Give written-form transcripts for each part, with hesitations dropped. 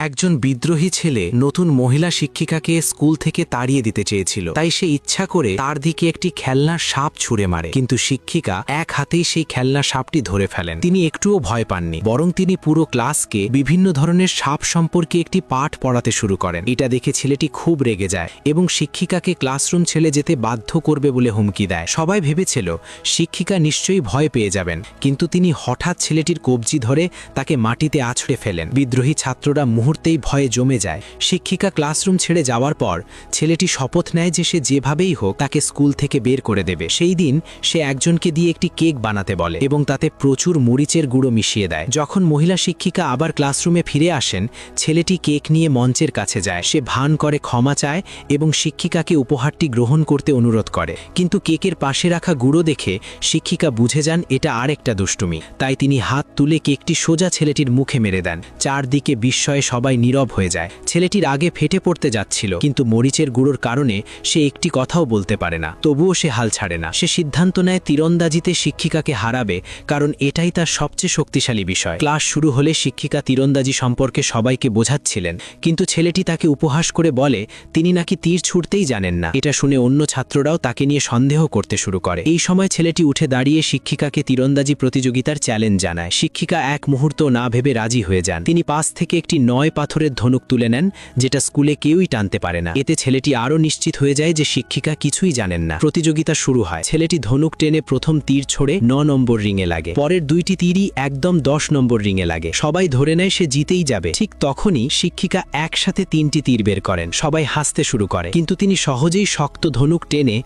একজন বিদ্রোহী ছেলে নতুন মহিলা শিক্ষিকাকে স্কুল থেকে তাড়িয়ে দিতে চেয়েছিল, তাই সে ইচ্ছা করে তার দিকে একটি খেলনার সাপ ছুঁড়ে মারে। কিন্তু শিক্ষিকা এক হাতেই সেই খেলনা সাপটি ধরে ফেলেন। তিনি একটুও ভয় পাননি, বরং তিনি পুরো ক্লাসকে বিভিন্ন ধরনের সাপ সম্পর্কে একটি পাঠ পড়াতে শুরু করেন। এটা দেখে ছেলেটি খুব রেগে যায় এবং শিক্ষিকাকে ক্লাসরুম ছেড়ে যেতে বাধ্য করবে বলে হুমকি দেয়। সবাই ভেবেছিল শিক্ষিকা নিশ্চয়ই ভয় পেয়ে যাবেন, কিন্তু তিনি হঠাৎ ছেলেটির কবজি ধরে তাকে মাটিতে আছড়ে ফেলেন। বিদ্রোহী ছাত্ররা মুহূর্তেই ভয়ে জমে যায়। শিক্ষিকা ক্লাসরুম ছেড়ে যাওয়ার পর ছেলেটি শপথ নেয় যে সে যেভাবেই হোক তাকে স্কুল থেকে বের করে দেবে। সেই দিন সে একজনকে দিয়ে একটি কেক বানাতে বলে এবং তাতে প্রচুর মরিচের গুঁড়ো মিশিয়ে দেয়। যখন মহিলা শিক্ষিকা আবার ক্লাসরুমে ফিরে আসেন, ছেলেটি কেক নিয়ে মঞ্চের কাছে যায়। সে ভান করে ক্ষমা চায় এবং শিক্ষিকাকে উপহারটি গ্রহণ করতে অনুরোধ করে। কিন্তু কেকের পাশে রাখা গুঁড়ো দেখে শিক্ষিকা বুঝে যান এটা আরেকটা দুষ্টুমি। তাই তিনি হাত তুলে কেকটি সোজা ছেলেটির মুখে মেরে দেন। চারদিকে বিস্ময়ে সবাই নীরব হয়ে যায়। ছেলেটির আগে ফেটে পড়তে যাচ্ছিল, কিন্তু মরিচের গুঁড়োর কারণে সে একটি কথাও বলতে পারে না। তবুও সে হাল ছাড়ে না। সে সিদ্ধান্ত নেয় তীরন্দাজিতে শিক্ষিকাকে হারাবে, কারণ এটাই তার সবচেয়ে শক্তিশালী বিষয়। ক্লাস শুরু হলে শিক্ষিকা তীরন্দাজি সম্পর্কে সবাইকে বোঝাচ্ছিলেন, কিন্তু ছেলেটি তাকে উপহাস করে বলে তিনি নাকি তীর ছুঁড়তেই জানেন না। এটা শুনে অন্য ছাত্ররাও তাকে নিয়ে সন্দেহ করতে শুরু করে। এই সময় ছেলেটি উঠে দাঁড়িয়ে শিক্ষিকাকে তীরন্দাজি প্রতিযোগিতার চ্যালেঞ্জ জানায়। শিক্ষিকা এক মুহূর্ত না ভেবে রাজি হয়ে যান। তিনি পাশ থেকে একটি 9 পাথরের ধনুক তুলে নেন, যেটা স্কুলে কেউই টানতে পারে না। এতে ছেলেটি আরও নিশ্চিত হয়ে যায় যে শিক্ষিকা কিছুই জানেন না। প্রতিযোগিতা শুরু হয়। ছেলেটি ধনুক টেনে প্রথম তীর ছোড়ে 9 নম্বর রিংয়ে লাগে। পরের 2টি তীরই একদম 10 নম্বর রিংয়ে লাগে। সবাই ধরে নেয় সে জিতেই যাবে। ঠিক তখনই শিক্ষিকা একসাথে 3টি তীর বের করেন। সবাই হাসতে শুরু করে, কিন্তু তিনি সহজেই শক্ত ধনুক টেনে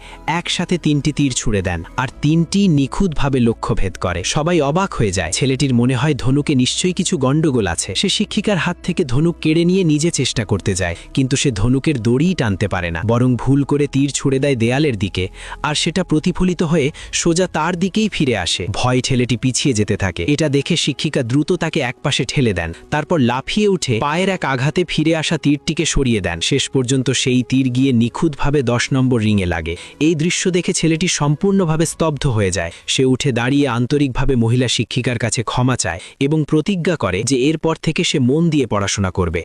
একসাথে 3টি তীর ছুঁড়ে দেন, আর 3টি নিখুঁতভাবে লক্ষ্যভেদ করে। সবাই অবাক হয়ে যায়। ছেলেটির মনে হয় ধনুকে নিশ্চয়ই কিছু গন্ডগোল আছে। সে শিক্ষিকার হাত থেকে ধনুক কেড়ে নিয়ে নিজে চেষ্টা করতে যায়, কিন্তু সে ধনুকের দড়িই টানতে পারে না, বরং ভুল করে তীর ছুঁড়ে দেয় দেয়ালের দিকে, আর সেটা প্রতিফলিত হয়ে সোজা তার দিকেই ফিরে আসে। ভয় ছেলেটি পিছিয়ে যেতে থাকে। এটা দেখে শিক্ষিকা দ্রুত তাকে একপাশে ঠেলে দেন। তারপর লাফিয়ে উঠে পায়ের এক আঘাতে ফিরে আসা তীরটিকে সরিয়ে দেন। শেষ পর্যন্ত সেই তীর গিয়ে নিখুঁতভাবে 10 নম্বর রিংয়ে লাগে। এই দৃশ্য দেখে ছেলেটি সম্পূর্ণভাবে স্তব্ধ হয়ে যায়। সে উঠে দাঁড়িয়ে আন্তরিকভাবে মহিলা শিক্ষিকার কাছে ক্ষমা চায় এবং প্রতিজ্ঞা করে যে এরপর থেকে সে মন দিয়ে পড়াশোনা করবে।